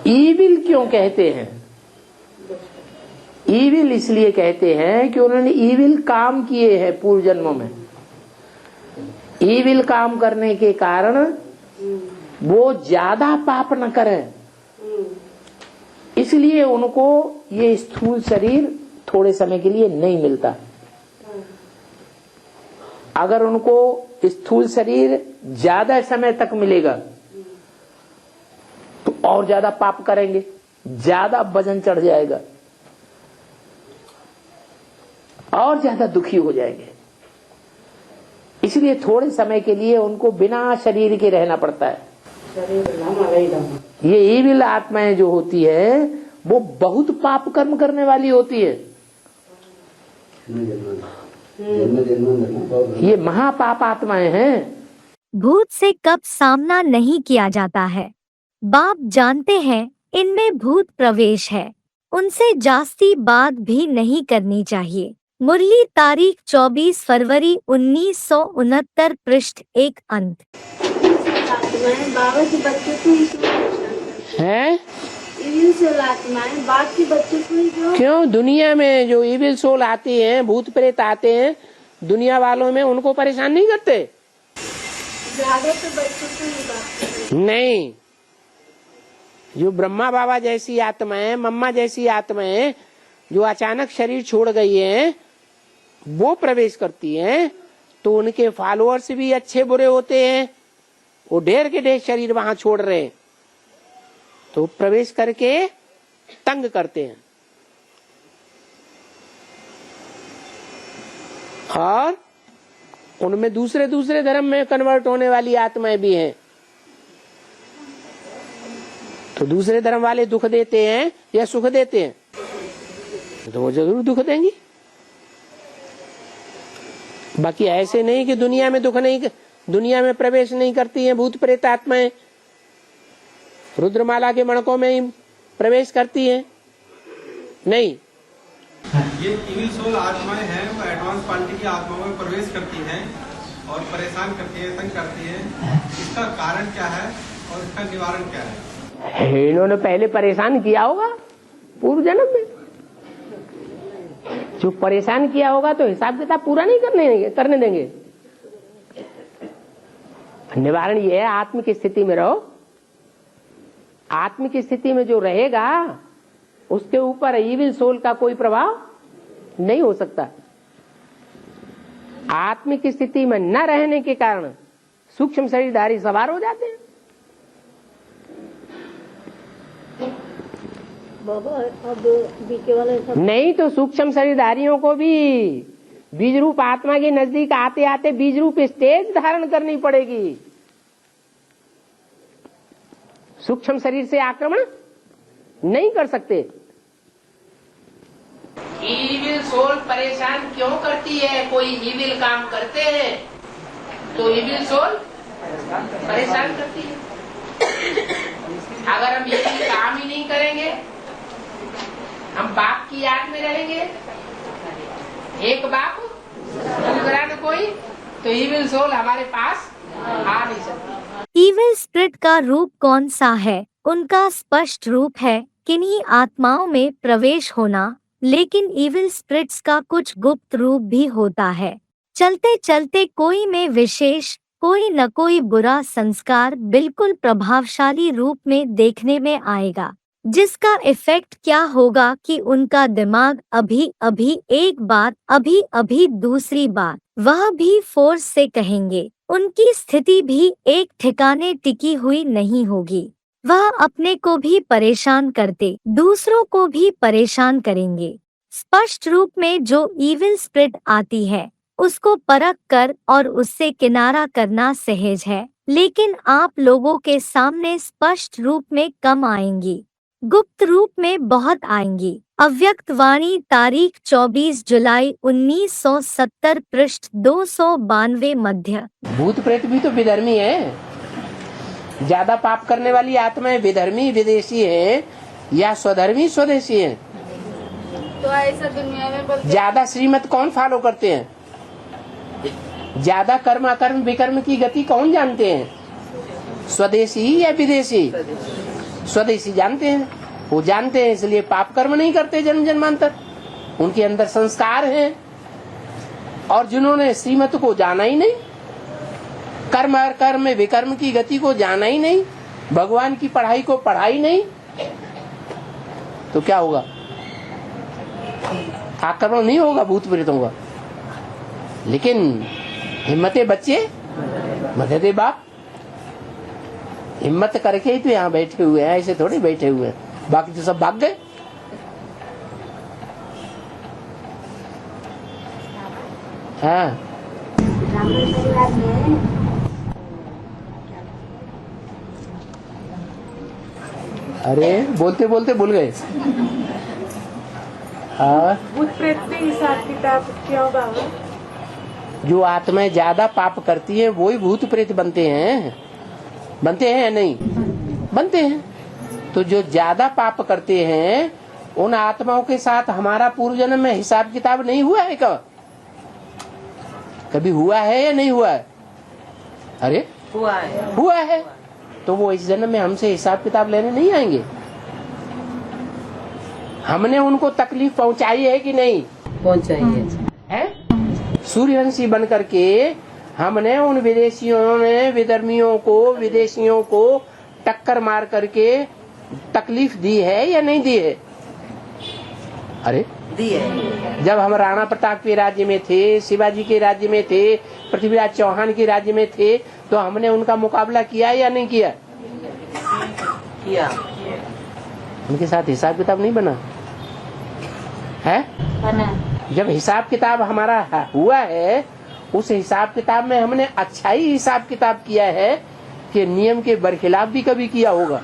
Evil क्यों कहते हैं? ईविल इसलिए कहते हैं कि उन्होंने ईविल काम किए हैं पूर्व जन्मों में। ईविल काम करने के कारण वो ज्यादा पाप न करें, इसलिए उनको ये स्थूल शरीर थोड़े समय के लिए नहीं मिलता। अगर उनको स्थूल शरीर ज्यादा समय तक मिलेगा तो और ज्यादा पाप करेंगे, ज्यादा वजन चढ़ जाएगा और ज्यादा दुखी हो जाएंगे। इसलिए थोड़े समय के लिए उनको बिना शरीर के रहना पड़ता है। ये ईविल आत्माएं जो होती है वो बहुत पाप कर्म करने वाली होती है। ये महापाप आत्माएं हैं। भूत से कब सामना नहीं किया जाता है। बाप जानते हैं इनमें भूत प्रवेश है, उनसे जास्ती बात भी नहीं करनी चाहिए। मुरली तारीख 24 फरवरी 1969 पृष्ठ 1 अंत। बाबा के बच्चों को हैं? ईविल सोल आत्माएं बाप के बच्चों को ही क्यों? दुनिया में जो ईविल सोल आती हैं, भूत प्रेत आते हैं, दुनिया वालों में उनको परेशान नहीं करते? ज्यादा तो बच्चों को ही बात नहीं। जो ब्रह्मा बाबा जैसी आत्माएं, मम्मा जैसी आत्माएं जो अचानक शरीर छोड़ गई हैं, वो प्रवेश करती हैं तो उनके फॉलोअर्स भी अच्छे बुरे होते हैं। वो ढेर के ढेर शरीर वहां छोड़ रहे हैं तो प्रवेश करके तंग करते हैं। और उनमें दूसरे दूसरे धर्म में कन्वर्ट होने वाली आत्माएं भी हैं, तो दूसरे धर्म वाले दुख देते हैं या सुख देते हैं? तो वो जरूर दुख देंगी। बाकी ऐसे नहीं कि दुनिया में दुख नहीं, दुनिया में प्रवेश नहीं करती हैं भूत प्रेत आत्माएं, रुद्रमाला के मणकों में ही प्रवेश करती हैं। नहीं, ये ईविल सोल आत्माएं हैं, वो एडवांस क्वालिटी की आत्माओं में प्रवेश करती हैं और परेशान करती है, तंग करती है। इसका कारण क्या है और इसका निवारण क्या है? इन्होंने पहले परेशान किया होगा पूर्व जन्म में। जो परेशान किया होगा तो हिसाब किताब पूरा नहीं करने देंगे। निवारण ये है, आत्म की स्थिति में रहो। आत्म की स्थिति में जो रहेगा उसके ऊपर ईविल सोल का कोई प्रभाव नहीं हो सकता। आत्म की स्थिति में न रहने के कारण सूक्ष्म शरीरधारी सवार हो जाते हैं। बाबा अब बीके वाले सब नहीं तो सूक्ष्म शरीरधारियों को भी बीज रूप आत्मा के नजदीक आते आते बीज रूप स्टेज धारण करनी पड़ेगी। सूक्ष्म शरीर से आक्रमण नहीं कर सकते। ईविल सोल परेशान क्यों करती है? कोई ईविल काम करते हैं तो ईविल सोल परेशान करती है। अगर हम ईविल काम ही नहीं करेंगे, हम बाप की याद में रहेंगे, एक बाप दूसरा न कोई, तो ईविल सोल हमारे पास आ नहीं सकती। ईविल स्पिरिट का रूप कौन सा है? उनका स्पष्ट रूप है किन्हीं आत्माओं में प्रवेश होना, लेकिन ईविल स्पिरिट्स का कुछ गुप्त रूप भी होता है। चलते चलते कोई में विशेष कोई न कोई बुरा संस्कार बिल्कुल प्रभावशाली रूप में देखने में आएगा, जिसका इफेक्ट क्या होगा कि उनका दिमाग अभी अभी एक बात, अभी अभी दूसरी बात, वह भी फोर्स से कहेंगे। उनकी स्थिति भी एक ठिकाने टिकी हुई नहीं होगी। वह अपने को भी परेशान करते, दूसरों को भी परेशान करेंगे। स्पष्ट रूप में जो ईविल स्पिरिट आती है उसको परख कर और उससे किनारा करना सहज है, लेकिन आप लोगों के सामने स्पष्ट रूप में कम आएंगी, गुप्त रूप में बहुत आएंगी। अव्यक्त वाणी तारीख 24 जुलाई 1970 पृष्ठ 292 मध्य। भूत प्रेत भी तो विधर्मी है। ज्यादा पाप करने वाली आत्माएं विधर्मी विदेशी है या स्वधर्मी स्वदेशी है? तो ऐसा दुनिया में बोलते ज्यादा श्रीमत कौन फॉलो करते हैं? ज्यादा कर्म अकर्म विकर्म की गति कौन जानते हैं? स्वदेशी या विदेशी? स्वदेशी जानते हैं, वो जानते हैं इसलिए पाप कर्म नहीं करते जन्म जन्मांतर, उनके अंदर संस्कार हैं। और जिन्होंने श्रीमत को जाना ही नहीं, कर्म और कर्म विकर्म की गति को जाना ही नहीं, भगवान की पढ़ाई को पढ़ा ही नहीं, तो क्या होगा? आक्रमण नहीं होगा भूत प्रेतों का। लेकिन हिम्मते बच्चे मददे बाप, हिम्मत करके ही तो यहाँ बैठे हुए हैं, ऐसे थोड़ी बैठे हुए हैं, बाकी तो सब भाग गए। हाँ, अरे बोलते बोलते भूल गए। हाँ, भूत प्रेत के हिसाब किताब क्यों बाबा? जो आत्माएं ज्यादा पाप करती हैं वही भूत प्रेत बनते हैं। बनते हैं या नहीं? बनते हैं। तो जो ज्यादा पाप करते हैं उन आत्माओं के साथ हमारा पूर्व जन्म में हिसाब किताब नहीं हुआ है क्या? कभी हुआ है या नहीं हुआ है? अरे हुआ है। तो वो इस जन्म में हमसे हिसाब किताब लेने नहीं आएंगे। हमने उनको तकलीफ पहुंचाई है कि नहीं? पहुंचाई है। सूर्यवंशी बन करके हमने उन विदेशियों ने विधर्मियों को, विदेशियों को टक्कर मार करके तकलीफ दी है या नहीं दी है? अरे दी है। जब हम राणा प्रताप के राज्य में थे, शिवाजी के राज्य में थे, पृथ्वीराज चौहान के राज्य में थे, तो हमने उनका मुकाबला किया या नहीं किया? किया। उनके साथ हिसाब किताब नहीं बना है? बना। जब हिसाब किताब हमारा हुआ है, उस हिसाब किताब में हमने अच्छा ही हिसाब किताब किया है कि नियम के बरखिलाफ भी कभी किया होगा।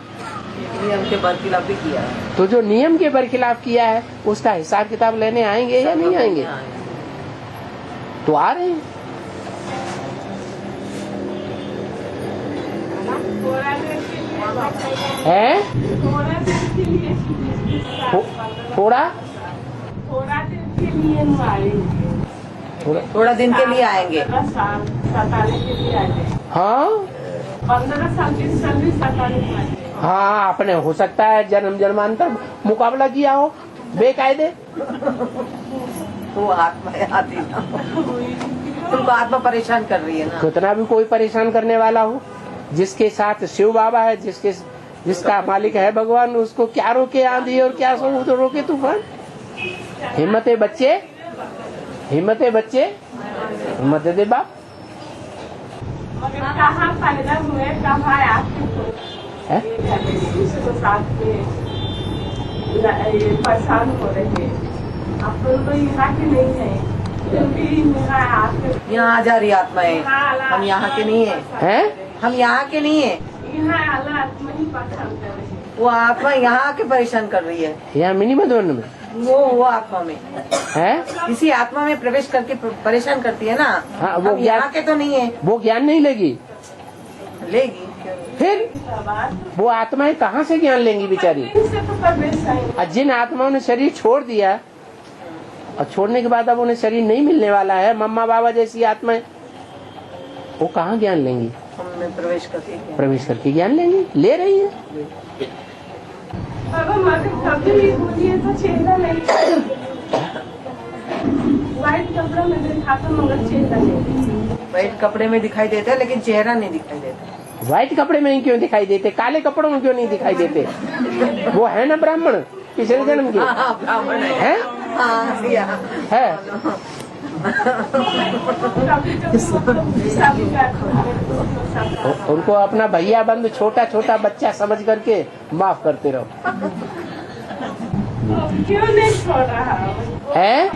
नियम के बरखिलाफ भी किया। तो जो नियम के बरखिलाफ किया है उसका हिसाब किताब लेने आएंगे या नहीं आएंगे? तो आ रहे हैं। है थोड़ा थोड़ा दिन के लिए आएंगे। हाँ 15 साल 20 साल 47 हाँ, आपने हो सकता है जन्म जन्मांतर मुकाबला किया हो बेकायदे। वो आत्मा आती ना, तुमको आत्मा परेशान कर रही है ना। कितना भी कोई परेशान करने वाला हो, जिसके साथ शिव बाबा है, जिसका मालिक है भगवान, उसको क्या रोके आंधी और क्या तो रोके तूफान। हिम्मते बच्चे, हिम्मते बच्चे, हिम्मत दे बाप। कहाँ पैदा हुए, कहाँ है? साथ में परेशान हो रहे हैं। अपन तो यहाँ के नहीं है, यहाँ आ जा रही आत्माएं। हम यहाँ के नहीं है। हम यहाँ के नहीं है। यहाँ आत्मा ही परेशान कर रहे हैं। वो आत्मा यहाँ आके परेशान कर रही है। यहाँ मिनी मधुबन में वो आत्मा में है, किसी आत्मा में प्रवेश करके परेशान करती है ना। हाँ, वो हम यहाँ के तो नहीं है। वो ज्ञान नहीं लेगी। लेगी फिर वो आत्माएं कहाँ से ज्ञान लेंगी बेचारी? और जिन आत्माओं ने शरीर छोड़ दिया और छोड़ने के बाद अब उन्हें शरीर नहीं मिलने वाला है, मम्मा बाबा जैसी आत्माएं, वो कहाँ ज्ञान लेंगी? हमने प्रवेश करके ज्ञान लेंगी, ले रही है। कभी मुझे तो चेहरा नहीं, व्हाइट कपड़ा में देखा था मगर चेहरा नहीं। व्हाइट कपड़े में दिखाई देता है लेकिन चेहरा नहीं दिखाई देता। व्हाइट कपड़े में ही क्यों दिखाई देते? काले कपड़ों में क्यों नहीं दिखाई देते? वो है ना ब्राह्मण, पिछले जन्म के ब्राह्मण है। है उनको अपना भैया बंधु छोटा छोटा बच्चा समझ करके माफ करते रहो। क्यों नहीं छोड़ रहा है?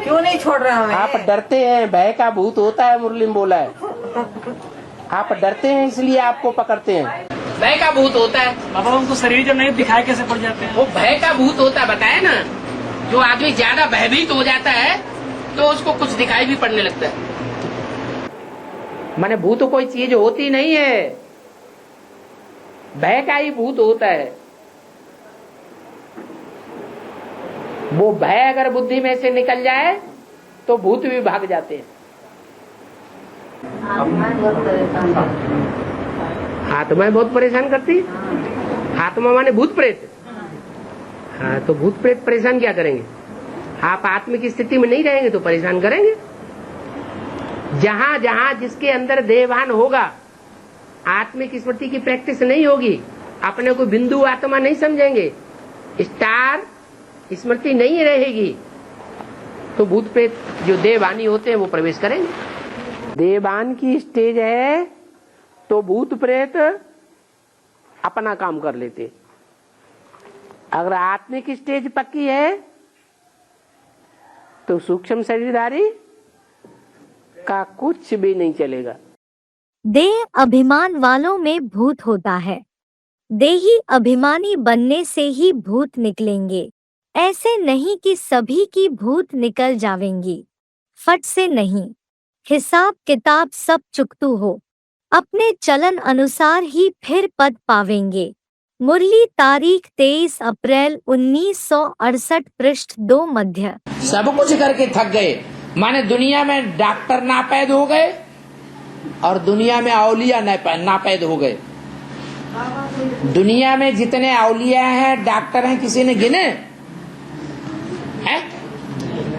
क्यों नहीं छोड़ रहा हमें? आप डरते हैं, भय का भूत होता है, मुरली में बोला है। आप डरते हैं इसलिए आपको पकड़ते हैं। भय का भूत होता है बाबा। उनको शरीर जब नहीं दिखाई कैसे पड़ जाते हैं? वो भय का भूत होता है, बताया ना। जो आदमी ज्यादा भयभीत हो जाता है तो उसको कुछ दिखाई भी पड़ने लगता है। माने भूत कोई चीज होती नहीं है, भय का ही भूत होता है। वो भय अगर बुद्धि में से निकल जाए तो भूत भी भाग जाते हैं। आत्माएं बहुत परेशान करती है। आत्मा माने भूत प्रेत। हाँ, तो भूत प्रेत परेशान क्या करेंगे? आप आत्म की स्थिति में नहीं रहेंगे तो परेशान करेंगे। जहां जहां जिसके अंदर देहभान होगा, आत्मिक स्मृति की प्रैक्टिस नहीं होगी, अपने को बिंदु आत्मा नहीं समझेंगे, स्टार स्मृति नहीं रहेगी, तो भूत प्रेत जो देहभानी होते हैं वो प्रवेश करेंगे। देहभान की स्टेज है तो भूत प्रेत अपना काम कर लेते। अगर आत्मिक स्टेज पक्की है तो सूक्ष्म शरीरधारी का कुछ भी नहीं चलेगा। देह अभिमान वालों में भूत होता है। देही अभिमानी बनने से ही भूत निकलेंगे। ऐसे नहीं कि सभी की भूत निकल जावेंगी, फट से नहीं। हिसाब किताब सब चुकतू हो, अपने चलन अनुसार ही फिर पद पावेंगे। मुरली तारीख 23 अप्रैल 1968 पृष्ठ 2 मध्य। सब कुछ करके थक गए, माने दुनिया में डॉक्टर नापैद हो गए और दुनिया में औलिया नापैद हो गए। दुनिया में जितने औलिया हैं, डॉक्टर हैं, किसी ने गिने हैं?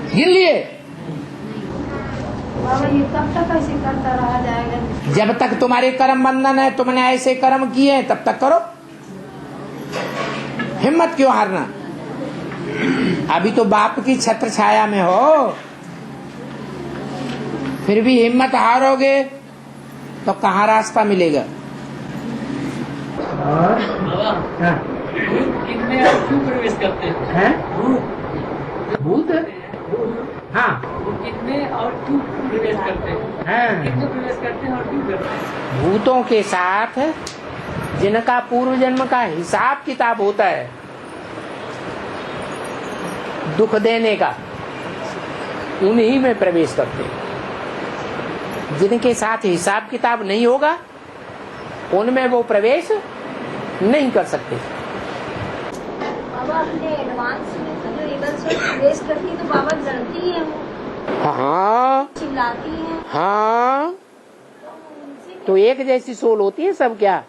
गिन लिए? बाबा ये कब तक ऐसे करता रहा जाएगा? जब तक तुम्हारे कर्म बंधन है, तुमने ऐसे कर्म किए हैं, तब तक करो। हिम्मत क्यों हारना? अभी तो बाप की छत्र छाया में हो, फिर भी हिम्मत हारोगे तो कहाँ रास्ता मिलेगा? कितने और क्यों प्रवेश करते हैं? भूत? हाँ, कितने और क्यों प्रवेश करते हैं? कितने प्रवेश करते हैं और क्यों करते हैं? भूतों के साथ जिनका पूर्व जन्म का हिसाब किताब होता है दुख देने का, उन्हीं में प्रवेश करते हैं। जिनके साथ हिसाब किताब नहीं होगा उनमें वो प्रवेश नहीं कर सकते। बाबा अपने एडवांस में तो जो इवल सोल प्रवेश करती है तो बाबा डरती है, वो हाँ चिल्लाती है। हाँ, तो एक जैसी सोल होती है सब क्या?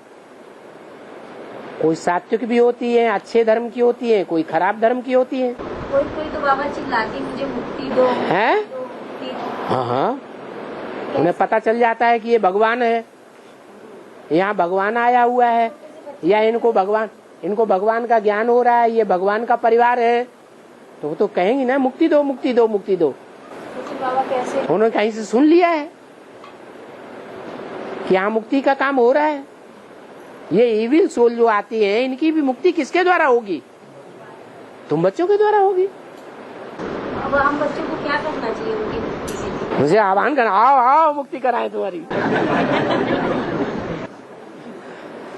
कोई सात्विक भी होती है, अच्छे धर्म की होती है, कोई खराब धर्म की होती है। कोई कोई तो बाबा चिल्लाती मुझे मुक्ति दो, है? मुक्ति दो। हाँ हाँ, उन्हें पता चल जाता है कि ये भगवान है, यहाँ भगवान आया हुआ है, या इनको भगवान का ज्ञान हो रहा है, ये भगवान का परिवार है, तो वो तो कहेंगी ना मुक्ति दो मुक्ति दो मुक्ति दो। तो बाबा कैसे? उन्होंने कहीं से सुन लिया है कि यहाँ मुक्ति का काम हो रहा है। ये इविल सोल जो आती है, इनकी भी मुक्ति किसके द्वारा होगी? तुम बच्चों के द्वारा होगी। अब हम बच्चों को क्या करना चाहिए उनकी मुक्ति के लिए? मुझे आह्वान करना, आओ आओ मुक्ति कराएं तुम्हारी।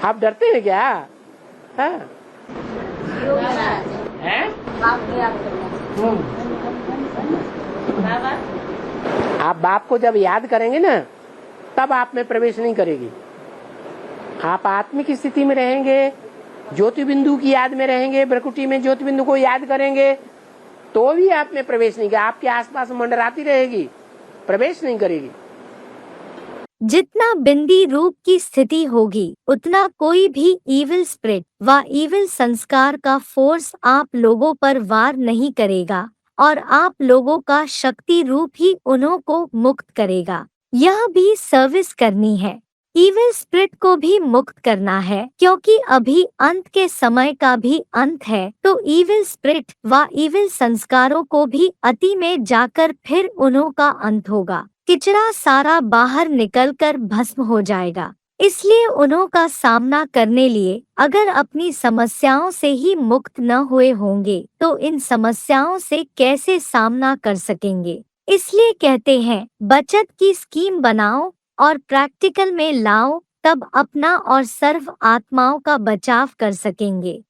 आप डरते हैं क्या? हाँ? योग कराना चाहिए। हैं? बाप को याद करना चाहिए। आप बाप को जब याद करेंगे ना, तब आप में प्रवेश नहीं करेगी। आप आत्मिक स्थिति में रहेंगे, ज्योति बिंदु की याद में रहेंगे, प्रकृति में ज्योति बिंदु को याद करेंगे, तो भी आप में प्रवेश नहीं करेगी। आपके आसपास मंडराती रहेगी, प्रवेश नहीं करेगी। जितना बिंदी रूप की स्थिति होगी, उतना कोई भी इविल स्पिरिट व इविल संस्कार का फोर्स आप लोगों पर वार नहीं करेगा और आप लोगों का शक्ति रूप ही उन्हों को मुक्त करेगा। यह भी सर्विस करनी है, इविल स्पिरिट को भी मुक्त करना है, क्योंकि अभी अंत के समय का भी अंत है, तो इविल स्पिरिट व इविल संस्कारों को भी अति में जाकर फिर उन्हों का अंत होगा। किचरा सारा बाहर निकलकर भस्म हो जाएगा। इसलिए उन्हों का सामना करने लिए अगर अपनी समस्याओं से ही मुक्त न हुए होंगे तो इन समस्याओं से कैसे सामना कर सकेंगे। इसलिए कहते हैं बचत की स्कीम बनाओ और प्रैक्टिकल में लाओ, तब अपना और सर्व आत्माओं का बचाव कर सकेंगे।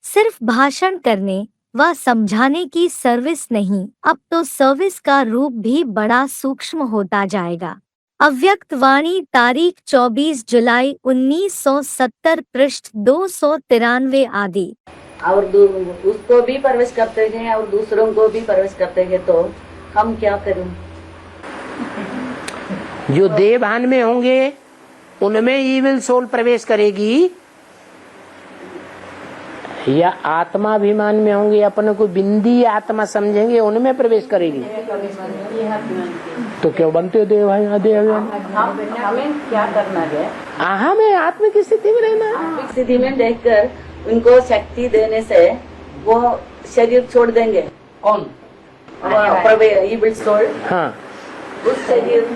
सिर्फ भाषण करने व समझाने की सर्विस नहीं, अब तो सर्विस का रूप भी बड़ा सूक्ष्म होता जाएगा। अव्यक्त वाणी तारीख 24 जुलाई 1970 पृष्ठ 293 आदि। और उसको भी परवरिश करते हैं और दूसरों को भी परवरिश करते हैं, तो हम क्या करूं? जो देवभान में होंगे उनमें ईविल सोल प्रवेश करेगी, या आत्माभिमान में होंगे, अपने को बिंदी आत्मा समझेंगे, उनमें प्रवेश करेगी। तो क्यों बनते हो देव भाई? हमें क्या करना है? हमें आत्मा की स्थिति में रहना है। आत्मिक स्थिति में देखकर उनको शक्ति देने से वो शरीर छोड़ देंगे। कौन? Evil soul. हाँ, उस शरीर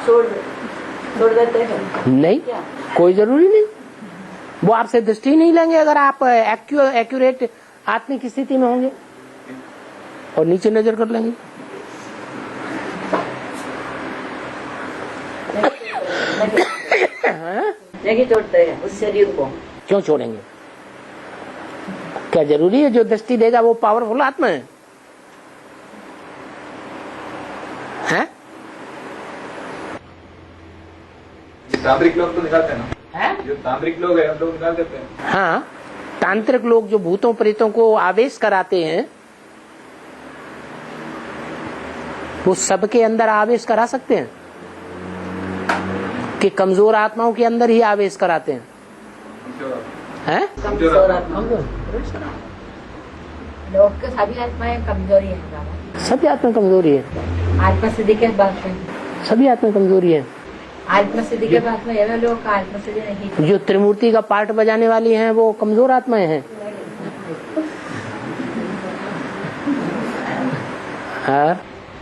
छोड़ देते हैं। नहीं, कोई जरूरी नहीं। वो आपसे दृष्टि नहीं लेंगे अगर आप एक्यूरेट आत्मिक स्थिति में होंगे, और नीचे नजर कर लेंगे। नहीं छोड़ते हैं उस शरीर को। क्यों छोड़ेंगे? क्या जरूरी है जो दृष्टि देगा वो पावरफुल आत्मा है? हैं? तांत्रिक लोग तो निकालते हैं ना, जो तांत्रिक लोग हैं हम लोग निकाल देते हैं। हाँ, तांत्रिक लोग जो भूतों प्रेतों को आवेश कराते हैं, वो सबके अंदर आवेश करा सकते हैं कि कमजोर आत्माओं के अंदर ही आवेश कराते हैं? हैं? कमजोर आत्मा। लोग के सभी आत्माएं कमजोरी है। सभी आत्मा कमजोरी है। आत्मा सिद्धि के बाद में, सभी आत्मा कमजोरी है। आत्मा सिद्धि के बाद में ये लोग का आत्मा सिद्धि नहीं। जो त्रिमूर्ति का पार्ट बजाने वाली हैं वो कमजोर आत्माएं हैं। हाँ?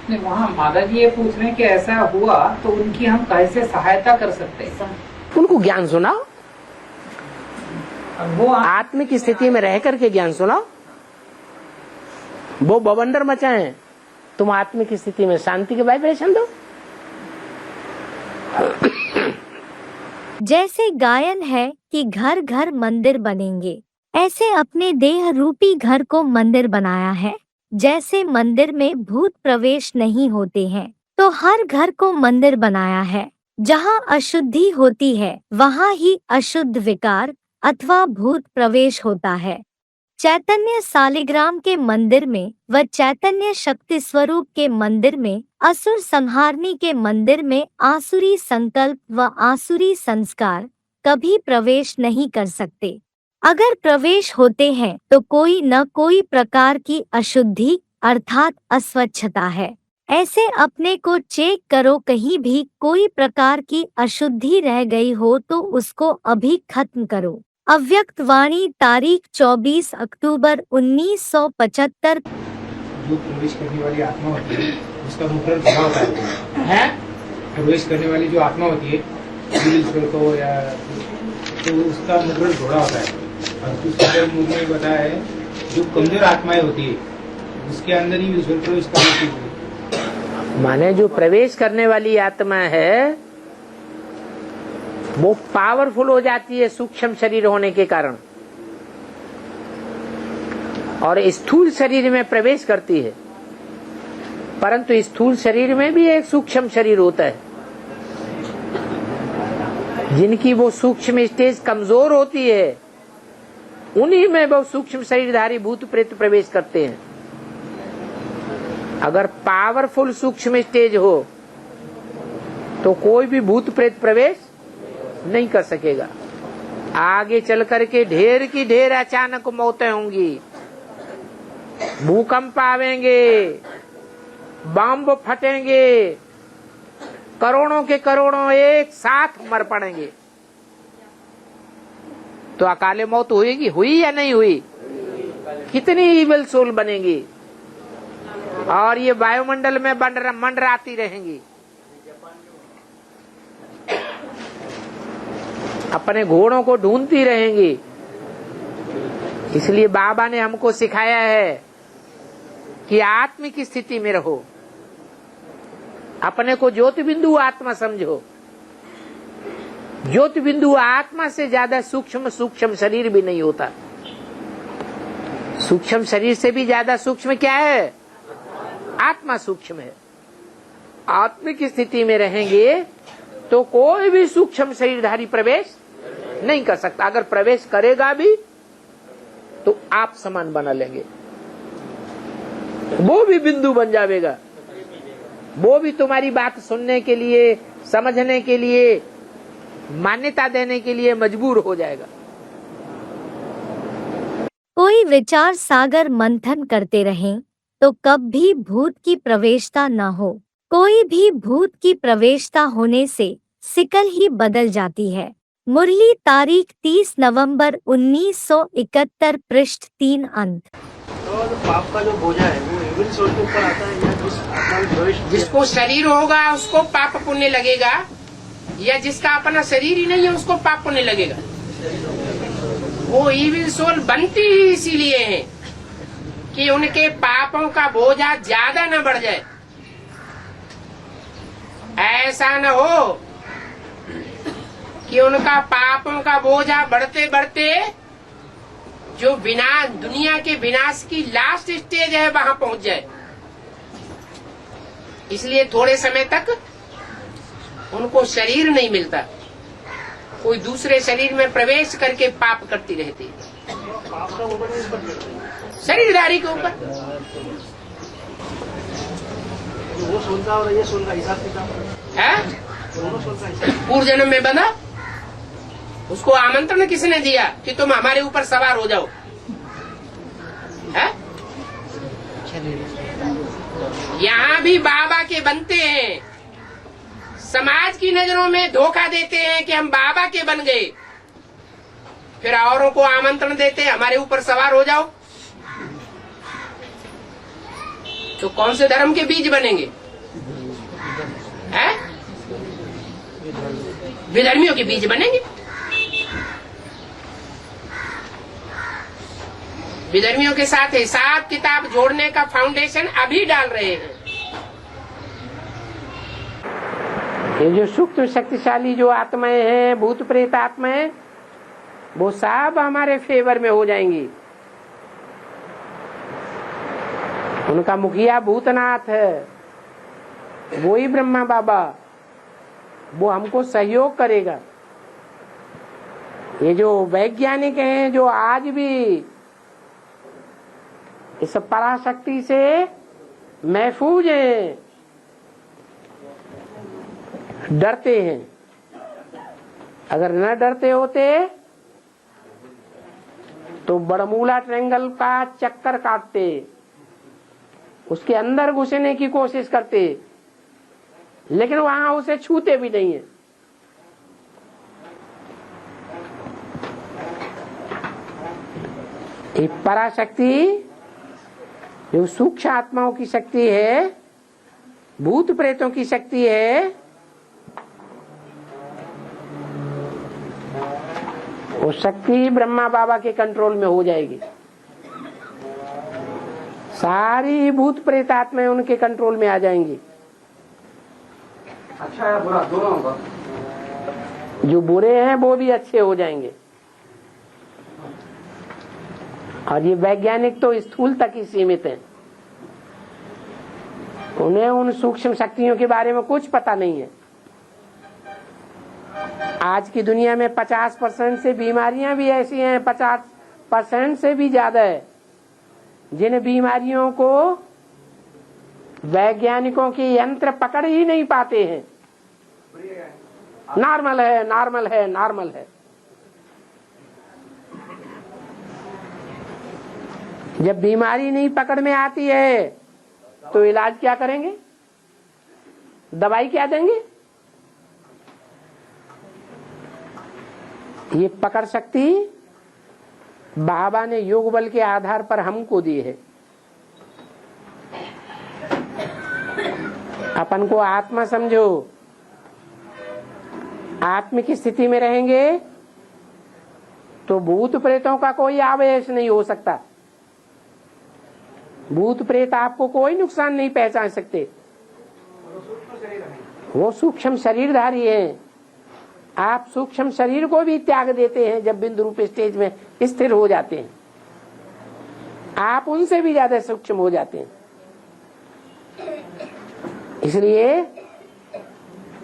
नहीं, वहाँ माता जी ये पूछ रहे हैं कि ऐसा हुआ तो उनकी हम कैसे सहायता कर सकते हैं? उनको ज्ञान सुनाओ, वो आत्मिक स्थिति में रह करके ज्ञान सुनाओ। वो बवंडर मचाएं, तुम आत्मिक स्थिति में शांति के वाइब्रेशन दो। जैसे गायन है कि घर घर मंदिर बनेंगे, ऐसे अपने देह रूपी घर को मंदिर बनाया है। जैसे मंदिर में भूत प्रवेश नहीं होते हैं, तो हर घर को मंदिर बनाया है। जहाँ अशुद्धि होती है वहाँ ही अशुद्ध विकार अथवा भूत प्रवेश होता है। चैतन्य सालिग्राम के मंदिर में व चैतन्य शक्ति स्वरूप के मंदिर में, असुर संहारनी के मंदिर में आसुरी संकल्प व आसुरी संस्कार कभी प्रवेश नहीं कर सकते। अगर प्रवेश होते हैं तो कोई न कोई प्रकार की अशुद्धि अर्थात अस्वच्छता है। ऐसे अपने को चेक करो, कहीं भी कोई प्रकार की अशुद्धि रह गई हो तो उसको अभी खत्म करो। अव्यक्त वाणी, तारीख 24 अक्टूबर 1975। जो प्रवेश करने वाली आत्मा होती है उसका मुखर घोड़ा होता है। प्रवेश करने वाली जो आत्मा होती है को या तो उसका मुखर घोड़ा होता है। और दूसरे मुख में बताया है जो कमजोर आत्माएं होती है उसके अंदर ही ईश्वर प्रवेश करने की, माने जो प्रवेश करने वाली आत्मा है वो पावरफुल हो जाती है सूक्ष्म शरीर होने के कारण, और स्थूल शरीर में प्रवेश करती है। परंतु स्थूल शरीर में भी एक सूक्ष्म शरीर होता है। जिनकी वो सूक्ष्म स्टेज कमजोर होती है उन्हीं में वो सूक्ष्म शरीरधारी भूत प्रेत प्रवेश करते हैं। अगर पावरफुल सूक्ष्म स्टेज हो तो कोई भी भूत प्रेत प्रवेश नहीं कर सकेगा। आगे चल करके ढेर की ढेर अचानक मौतें होंगी, भूकंप आवेंगे, बम फटेंगे, करोड़ों के करोड़ों एक साथ मर पड़ेंगे। तो अकाले मौत होएगी, हुई या नहीं हुई? कितनी ईविल सोल बनेगी और ये वायुमंडल में मंडराती रहेंगी। अपने घोड़ों को ढूंढती रहेंगी। इसलिए बाबा ने हमको सिखाया है कि आत्मिक स्थिति में रहो, अपने को ज्योति बिंदु आत्मा समझो। ज्योति बिंदु आत्मा से ज्यादा सूक्ष्म शरीर भी नहीं होता। सूक्ष्म शरीर से भी ज्यादा सूक्ष्म क्या है? आत्मा सूक्ष्म है। आत्मिक स्थिति में रहेंगे तो कोई भी सूक्ष्म शरीरधारी प्रवेश नहीं कर सकता। अगर प्रवेश करेगा भी तो आप समान बना लेंगे, वो भी बिंदु बन जाएगा। वो भी तुम्हारी बात सुनने के लिए, समझने के लिए मान्यता देने के लिए मजबूर हो जाएगा। कोई विचार सागर मंथन करते रहें तो कब भी भूत की प्रवेशता न हो। कोई भी भूत की प्रवेशता होने से सिकल ही बदल जाती है। मुरली तारीख 30 नवंबर 1971 पृष्ठ 3 अंत। तो पाप का जो बोझा है वो इविल सोल के ऊपर आता है या जिस आत्मा में प्रवेश जिसको शरीर होगा उसको पाप पुण्य लगेगा, या जिसका अपना शरीर ही नहीं है उसको पाप पुण्य लगेगा। वो इविल सोल बनती ही इसीलिए है कि उनके पापों का बोझा ज्यादा न बढ़ जाए। ऐसा न हो कि उनका पापों का बोझा बढ़ते बढ़ते जो दुनिया के विनाश की लास्ट स्टेज है वहां पहुंच जाए। इसलिए थोड़े समय तक उनको शरीर नहीं मिलता, कोई दूसरे शरीर में प्रवेश करके पाप करती रहती है। शरीरधारी के ऊपर वो सोल का और ये सोल का हिसाब किताब है। पूर्व जन्म में बंधा, उसको आमंत्रण किसने दिया कि तुम हमारे ऊपर सवार हो जाओ? है? यहाँ भी बाबा के बनते हैं, समाज की नजरों में धोखा देते हैं कि हम बाबा के बन गए, फिर औरों को आमंत्रण देते हैं हमारे ऊपर सवार हो जाओ। तो कौन से धर्म के बीज बनेंगे? हैं? विधर्मियों के बीज बनेंगे। विधर्मियों के साथ हिसाब किताब जोड़ने का फाउंडेशन अभी डाल रहे हैं। ये जो सूक्ष्म शक्तिशाली जो आत्माएं हैं, भूत प्रेत आत्माएं, वो सब हमारे फेवर में हो जाएंगी। उनका मुखिया भूतनाथ है, वो ही ब्रह्मा बाबा, वो हमको सहयोग करेगा। ये जो वैज्ञानिक हैं जो आज भी इस पराशक्ति से महफूज हैं, डरते हैं। अगर न डरते होते तो बरमूला ट्रायंगल का चक्कर काटते, उसके अंदर घुसने की कोशिश करते, लेकिन वहां उसे छूते भी नहीं है। ये पराशक्ति जो सूक्ष्म आत्माओं की शक्ति है, भूत प्रेतों की शक्ति है, वो शक्ति ब्रह्मा बाबा के कंट्रोल में हो जाएगी। सारी भूत प्रेत आत्माएं उनके कंट्रोल में आ जाएंगी। अच्छा या बुरा दोनों होगा। जो बुरे हैं वो भी अच्छे हो जाएंगे। और ये वैज्ञानिक तो स्थूल तक ही सीमित हैं, उन्हें उन सूक्ष्म शक्तियों के बारे में कुछ पता नहीं है। आज की दुनिया में 50% से बीमारियां भी ऐसी हैं, 50% से भी ज्यादा है, जिन बीमारियों को वैज्ञानिकों के यंत्र पकड़ ही नहीं पाते हैं। नॉर्मल है, नॉर्मल है, नॉर्मल है। जब बीमारी नहीं पकड़ में आती है तो इलाज क्या करेंगे? दवाई क्या देंगे? ये पकड़ शक्ति बाबा ने योग बल के आधार पर हमको दी है। अपन को आत्मा समझो, आत्मिक स्थिति में रहेंगे तो भूत प्रेतों का कोई आवेश नहीं हो सकता। भूत प्रेत आपको कोई नुकसान नहीं पहुंचा सकते। वो सूक्ष्म शरीरधारी हैं। आप सूक्ष्म शरीर को भी त्याग देते हैं जब बिंदु रूप स्टेज में स्थिर हो जाते हैं। आप उनसे भी ज्यादा सूक्ष्म हो जाते हैं। इसलिए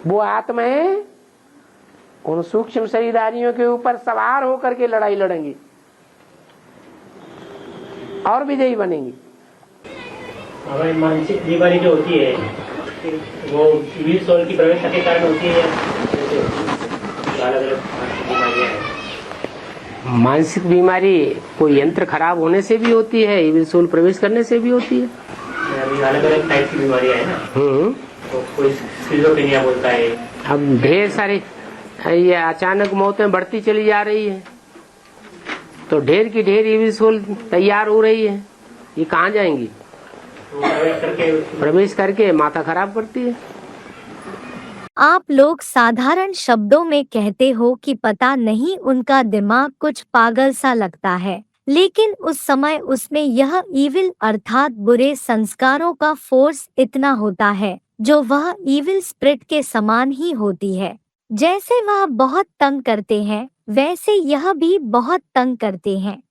वो आत्माएं उन सूक्ष्म शरीरधारियों के ऊपर सवार होकर के लड़ाई लड़ेंगी और विजयी बनेंगी। हमारी मानसिक बीमारी जो होती है वो इविल सोल की प्रवेशता के कारण होती है। अलग अलग बीमारियां हैं। मानसिक बीमारी कोई यंत्र खराब होने से भी होती है, इविल सोल प्रवेश करने से भी होती है। अभी अलग अलग टाइप की बीमारियां हैं ना, तो कोई स्किज़ोफ्रेनिया बोलता है। अब ढेर सारे ये अचानक मौतें बढ़ती चली जा रही है, तो ढेर की ढेर इविल सोल तैयार हो रही है, ये कहाँ जाएंगी? प्रवेश करके माथा खराब करती है। आप लोग साधारण शब्दों में कहते हो कि पता नहीं उनका दिमाग कुछ पागल सा लगता है, लेकिन उस समय उसमें यह ईविल अर्थात बुरे संस्कारों का फोर्स इतना होता है जो वह ईविल स्पिरिट के समान ही होती है। जैसे वह बहुत तंग करते हैं वैसे यह भी बहुत तंग करते हैं।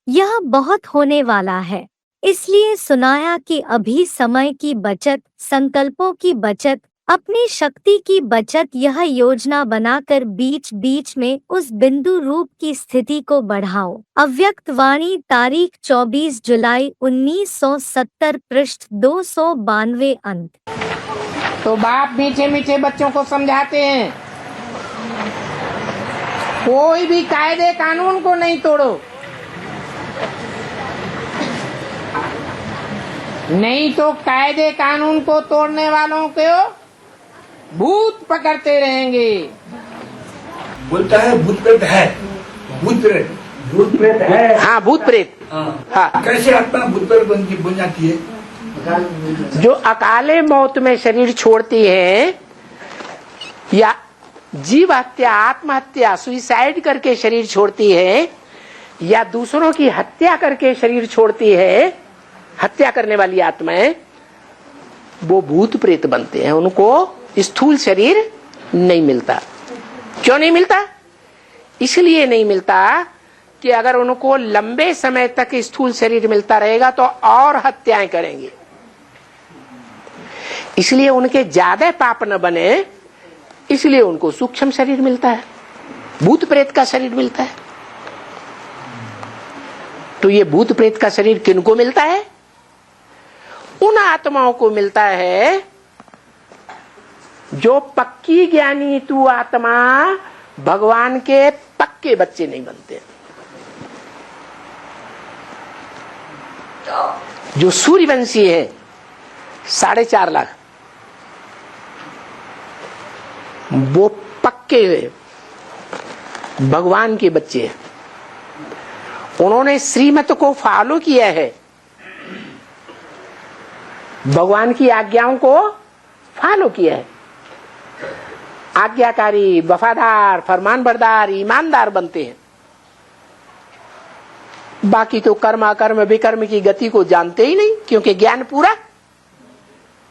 यह बहुत होने वाला है, इसलिए सुनाया कि अभी समय की बचत, संकल्पों की बचत, अपनी शक्ति की बचत, यह योजना बनाकर बीच बीच में उस बिंदु रूप की स्थिति को बढ़ाओ। अव्यक्त वाणी तारीख 24 जुलाई 1970 पृष्ठ 292 अंत। तो बाप मीठे मीठे बच्चों को समझाते हैं, कोई भी कायदे कानून को नहीं तोड़ो, नहीं तो कायदे कानून को तोड़ने वालों को भूत पकड़ते रहेंगे। बोलता है भूत प्रेत है, भूत प्रेत है। हाँ, भूत प्रेत। हाँ, कैसे आत्मा भूत प्रेत बन जाती है? जो अकाले मौत में शरीर छोड़ती है या जीव हत्या, आत्महत्या, सुइसाइड करके शरीर छोड़ती है या दूसरों की हत्या करके शरीर छोड़ती है, हत्या करने वाली आत्माएं, वो भूत प्रेत बनते हैं। उनको स्थूल शरीर नहीं मिलता। क्यों नहीं मिलता? इसलिए नहीं मिलता कि अगर उनको लंबे समय तक स्थूल शरीर मिलता रहेगा तो और हत्याएं करेंगे, इसलिए उनके ज्यादा पाप न बने, इसलिए उनको सूक्ष्म शरीर मिलता है, भूत प्रेत का शरीर मिलता है। तो ये भूत प्रेत का शरीर किनको मिलता है? उन आत्माओं को मिलता है जो पक्की ज्ञानी तू आत्मा भगवान के पक्के बच्चे नहीं बनते, जो सूर्यवंशी है 4.5 लाख, वो पक्के भगवान के बच्चे हैं। उन्होंने श्रीमत को फॉलो किया है, भगवान की आज्ञाओं को फॉलो किया है, आज्ञाकारी, वफादार, फरमानबरदार, ईमानदार बनते हैं। बाकी तो कर्म अकर्म विकर्म की गति को जानते ही नहीं, क्योंकि ज्ञान पूरा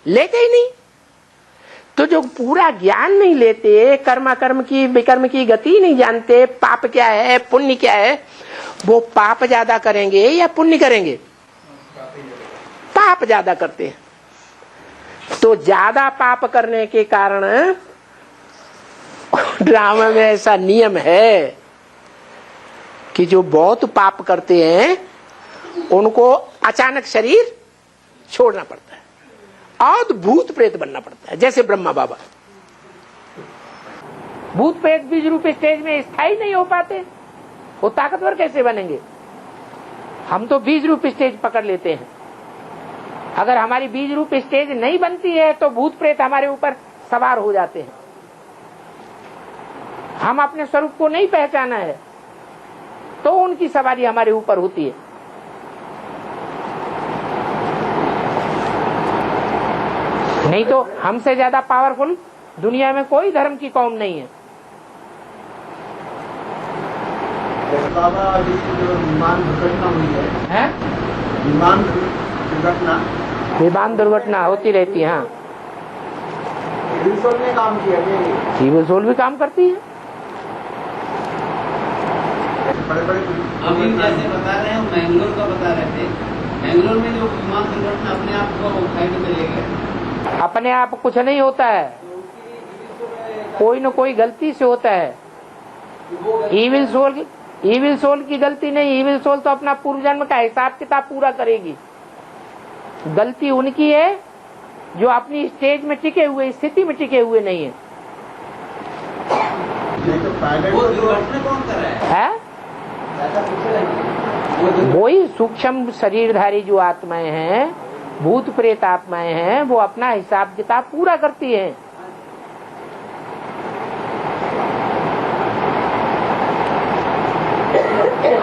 लेते ही नहीं। तो जो पूरा ज्ञान नहीं लेते, कर्म अकर्म की विकर्म की गति नहीं जानते, पाप क्या है पुण्य क्या है, वो पाप ज्यादा करेंगे या पुण्य करेंगे? पाप ज्यादा करते हैं। तो ज्यादा पाप करने के कारण ड्रामा में ऐसा नियम है कि जो बहुत पाप करते हैं उनको अचानक शरीर छोड़ना पड़ता है और भूत प्रेत बनना पड़ता है। जैसे ब्रह्मा बाबा भूत प्रेत बीज रूप स्टेज में स्थायी नहीं हो पाते, वो ताकतवर कैसे बनेंगे? हम तो बीज रूप स्टेज पकड़ लेते हैं। अगर हमारी बीज रूप स्टेज नहीं बनती है तो भूत प्रेत हमारे ऊपर सवार हो जाते हैं। हम अपने स्वरूप को नहीं पहचाना है तो उनकी सवारी हमारे ऊपर होती है। नहीं तो हमसे ज्यादा पावरफुल दुनिया में कोई धर्म की कौम नहीं है। बाबा विमान दुर्घटना हुई है, विमान दुर्घटना होती रहती है। हाँ, ने काम किया, इविल सोल भी काम करती है। अभी जैसे बता रहे हैं, मैंगलोर का बता रहे थे, मैंगलोर में जो विमान दुर्घटना अपने आप को साइड में ले गए। अपने आप कुछ नहीं होता है, कोई न कोई गलती से होता है। इविल सोल की गलती नहीं, इविल सोल तो अपना पूर्व जन्म का हिसाब किताब पूरा करेगी। गलती उनकी है जो अपनी स्टेज में टिके हुए, स्थिति में टिके हुए नहीं है। वो दुर्घटना कौन कर रहा है? वही सूक्ष्म शरीरधारी जो आत्माएं हैं, भूत प्रेत आत्माएं हैं, वो अपना हिसाब किताब पूरा करती हैं।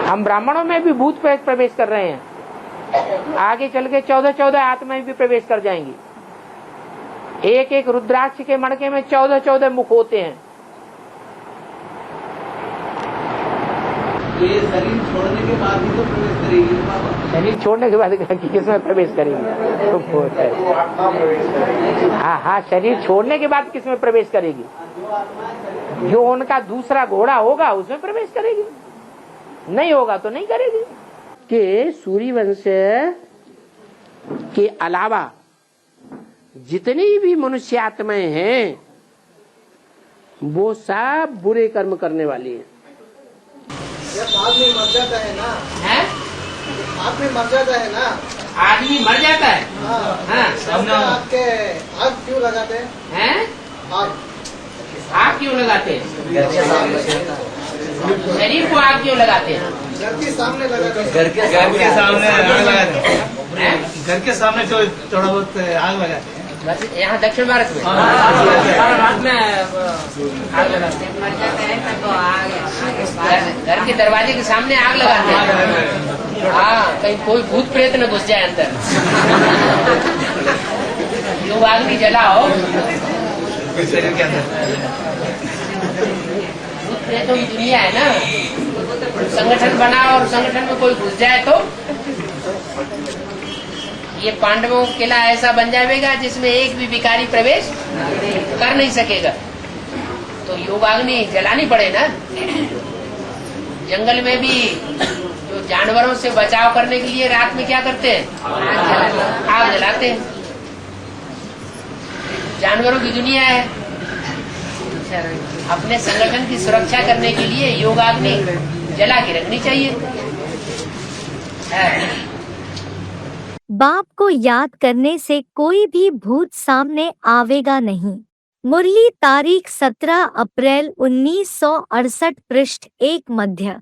हम ब्राह्मणों में भी भूत प्रेत प्रवेश कर रहे हैं, आगे चल के 14 आत्माएं भी प्रवेश कर जाएंगी। एक एक रुद्राक्ष के मणके में 14 मुख होते हैं। ये शरीर छोड़ने के बाद ही तो प्रवेश करेगी बाबा। शरीर छोड़ने के बाद किसमें प्रवेश करेंगे? हाँ, शरीर छोड़ने के बाद किसमें प्रवेश करेगी? जो उनका दूसरा घोड़ा होगा उसमें प्रवेश करेगी, नहीं होगा तो नहीं करेगी। कि सूर्यवंश के अलावा जितनी भी मनुष्य आत्माएं हैं वो सब बुरे कर्म करने वाली हैं। आदमी मर जाता है ना, है? आदमी मर जाता है ना, आदमी मर जाता है। हाँ। आपके आग क्यों लगाते हैं? आग क्यों लगाते हैं? शरीर को आग क्यों लगाते हैं? घर के सामने लगाते हैं। घर के सामने आग लगाते हैं। घर के सामने थोड़ा बहुत आग लगाते हैं। यहाँ दक्षिण भारत में भारत में आग लगाते हैं। मर जाते हैं तो घर के दरवाजे के सामने आग लगाते हैं। हाँ, कहीं कोई भूत प्रेत न घुस जाए अंदर। जो आग नहीं जलाओ शरीर के अंदर। भूत प्रेतों की दुनिया है ना, संगठन बना और संगठन में कोई घुस जाए तो ये पांडवों का किला ऐसा बन जाएगा जिसमें एक भी भिखारी प्रवेश कर नहीं सकेगा। तो योगाग्नि जलानी पड़े ना। जंगल में भी जो जानवरों से बचाव करने के लिए रात में क्या करते हैं? आग जलाते हैं। जानवरों की दुनिया है। अपने संगठन की सुरक्षा करने के लिए योगाग्नि जला के रखनी चाहिए। बाप को याद करने से कोई भी भूत सामने आवेगा नहीं। मुरली तारीख 17 अप्रैल 1968 पृष्ठ 1 मध्य।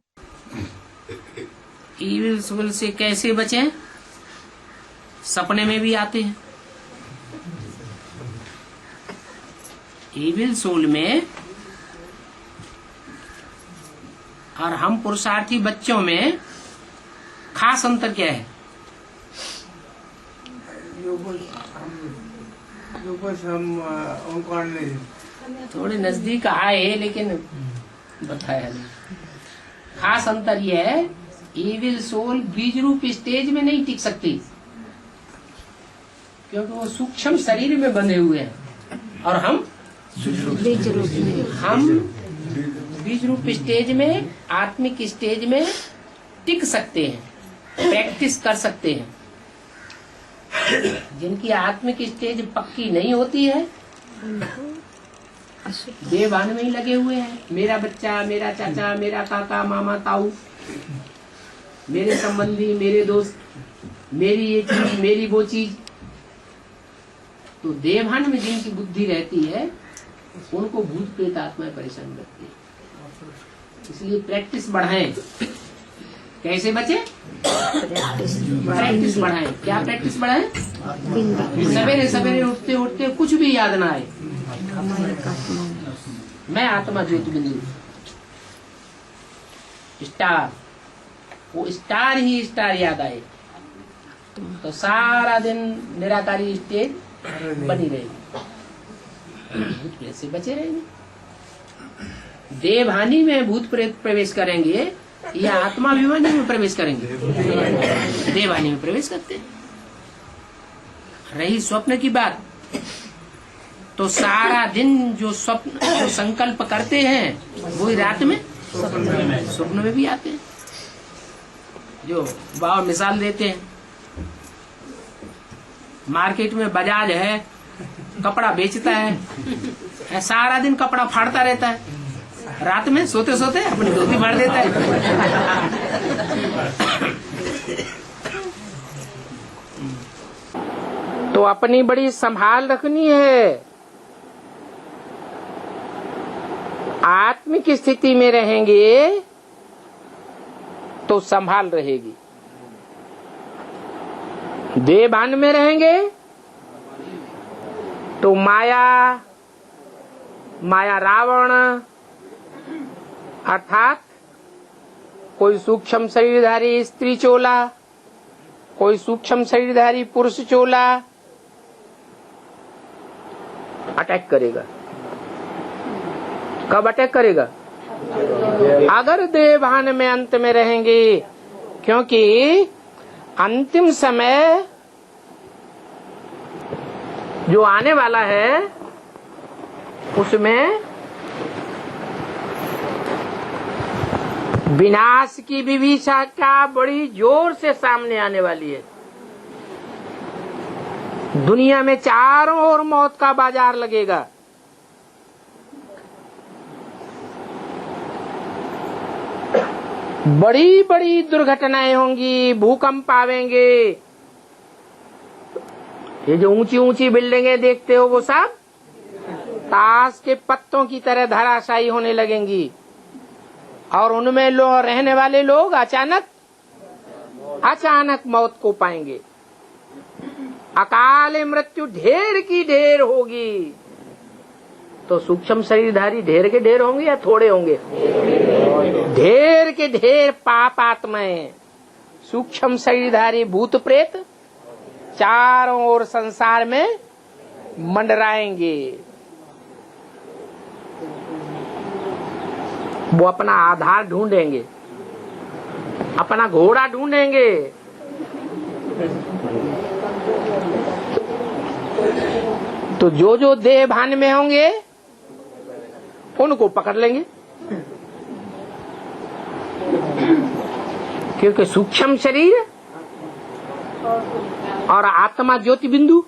ईविल सोल से कैसे बचें? सपने में भी आते हैं। ईविल सोल में और हम पुरुषार्थी बच्चों में खास अंतर क्या है? थोड़े नजदीक आए लेकिन बताया नहीं। खास अंतर यह है, ईविल सोल बीज रूप स्टेज में नहीं टिक सकती क्योंकि वो सूक्ष्म शरीर में बंधे हुए हैं और हम बीज रूप स्टेज में, आत्मिक स्टेज में टिक सकते हैं, प्रैक्टिस कर सकते हैं। जिनकी आत्मिक स्टेज पक्की नहीं होती है देवान में ही लगे हुए हैं। मेरा बच्चा, मेरा चाचा, मेरा काका, मामा, ताऊ, मेरे संबंधी, मेरे दोस्त, मेरी ये चीज, मेरी वो चीज। तो देवान में जिनकी बुद्धि रहती है उनको भूत प्रेत आत्माएं परेशान करती है। इसलिए प्रैक्टिस बढ़ाएं। कैसे बचे? प्रैक्टिस बढ़ाएं। क्या प्रैक्टिस बढ़ाएं? सवेरे सवेरे उठते उठते कुछ भी याद ना आए, मैं आत्मा ज्योति बिंदु स्टार, वो स्टार ही स्टार याद आए तो सारा दिन निराकारी स्टेज बनी रहेगी। भूत प्रेत से बचे रहेंगे। देवहानि में भूत प्रेत प्रवेश करेंगे या आत्माभिमानी में प्रवेश करेंगे? देवहानि में प्रवेश करते हैं। रही स्वप्न की बात, तो सारा दिन जो स्वप्न, जो संकल्प करते हैं वही रात में स्वप्न में भी आते हैं। जो बाबा मिसाल देते हैं, मार्केट में बजाज है, कपड़ा बेचता है, सारा दिन कपड़ा फाड़ता रहता है, रात में सोते सोते अपनी धोती फाड़ देता है। तो अपनी बड़ी संभाल रखनी है। आत्मिक स्थिति में रहेंगे तो संभाल रहेगी, देहभान में रहेंगे तो माया रावण अर्थात कोई सूक्ष्म शरीरधारी स्त्री चोला, कोई सूक्ष्म शरीरधारी पुरुष चोला अटैक करेगा। कब अटैक करेगा? अगर देहभान में अंत में रहेंगे, क्योंकि अंतिम समय जो आने वाला है उसमें विनाश की विभीषिका बड़ी जोर से सामने आने वाली है। दुनिया में चारों ओर मौत का बाजार लगेगा। बड़ी बड़ी दुर्घटनाएं होंगी, भूकंप आवेंगे। ये जो ऊंची ऊंची बिल्डिंगें देखते हो वो सब ताश के पत्तों की तरह धराशायी होने लगेंगी और उनमें रहने वाले लोग अचानक मौत को पाएंगे। अकाल मृत्यु ढेर की ढेर होगी। तो सूक्ष्म शरीरधारी ढेर के ढेर होंगे या थोड़े होंगे? ढेर के ढेर पाप आत्माएं, सूक्ष्म शरीरधारी भूत प्रेत चारों ओर संसार में मंडराएंगे। वो अपना आधार ढूंढेंगे, अपना घोड़ा ढूंढेंगे। तो जो देह भान में होंगे उनको पकड़ लेंगे, क्योंकि सूक्ष्म शरीर और आत्मा ज्योति बिंदु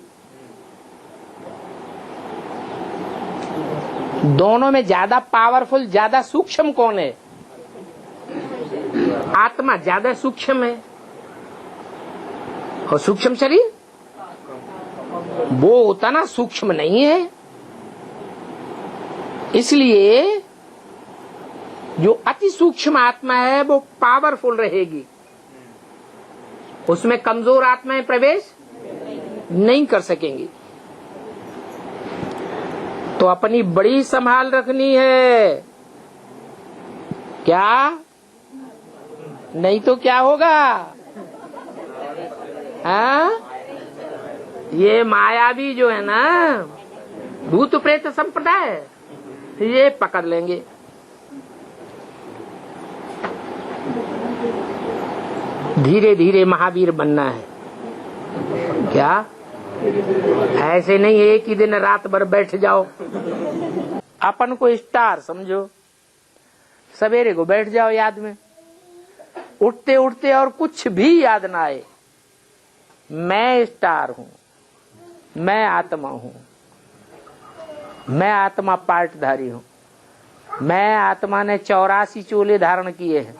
दोनों में ज्यादा पावरफुल, ज्यादा सूक्ष्म कौन है? आत्मा ज्यादा सूक्ष्म है और सूक्ष्म शरीर वो उतना सूक्ष्म नहीं है। इसलिए जो अति सूक्ष्म आत्मा है वो पावरफुल रहेगी, उसमें कमजोर आत्माएं प्रवेश नहीं कर सकेंगी। तो अपनी बड़ी संभाल रखनी है। क्या? नहीं तो क्या होगा? हाँ? ये मायावी जो है ना, भूत प्रेत संप्रदाय, ये पकड़ लेंगे। धीरे धीरे महावीर बनना है। क्या? ऐसे नहीं एक ही दिन रात भर बैठ जाओ। अपन को स्टार समझो, सवेरे को बैठ जाओ याद में, उठते उठते और कुछ भी याद ना आए, मैं स्टार हूं, मैं आत्मा हूं, मैं आत्मा पार्टधारी हूं, मैं आत्मा ने 84 चोले धारण किए हैं।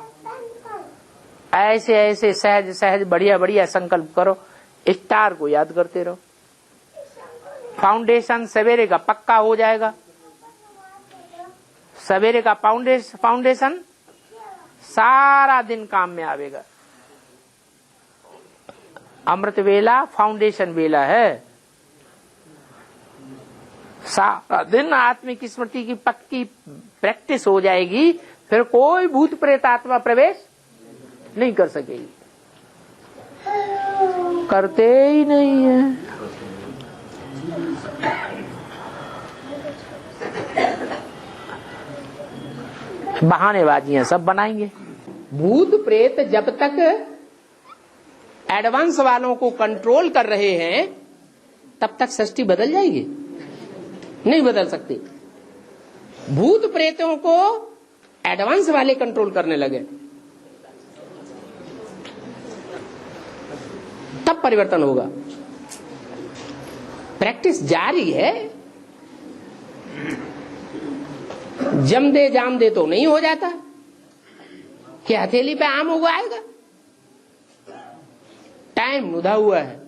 ऐसे ऐसे सहज सहज बढ़िया बढ़िया संकल्प करो, स्टार को याद करते रहो। फाउंडेशन सवेरे का पक्का हो जाएगा। सवेरे का फाउंडेशन सारा दिन काम में आवेगा। अमृत वेला फाउंडेशन वेला है। सारा दिन आत्मिक स्मृति की पक्की प्रैक्टिस हो जाएगी, फिर कोई भूत प्रेत आत्मा प्रवेश नहीं कर सकेगी। करते ही नहीं है। बहानेबाजियां सब बनाएंगे। भूत प्रेत जब तक एडवांस वालों को कंट्रोल कर रहे हैं तब तक सृष्टि बदल जाएगी? नहीं बदल सकती। भूत प्रेतों को एडवांस वाले कंट्रोल करने लगे तब परिवर्तन होगा। प्रैक्टिस जारी है। जम दे जाम दे तो नहीं हो जाता कि हथेली पे आम उगाएगा। टाइम उधा हुआ है।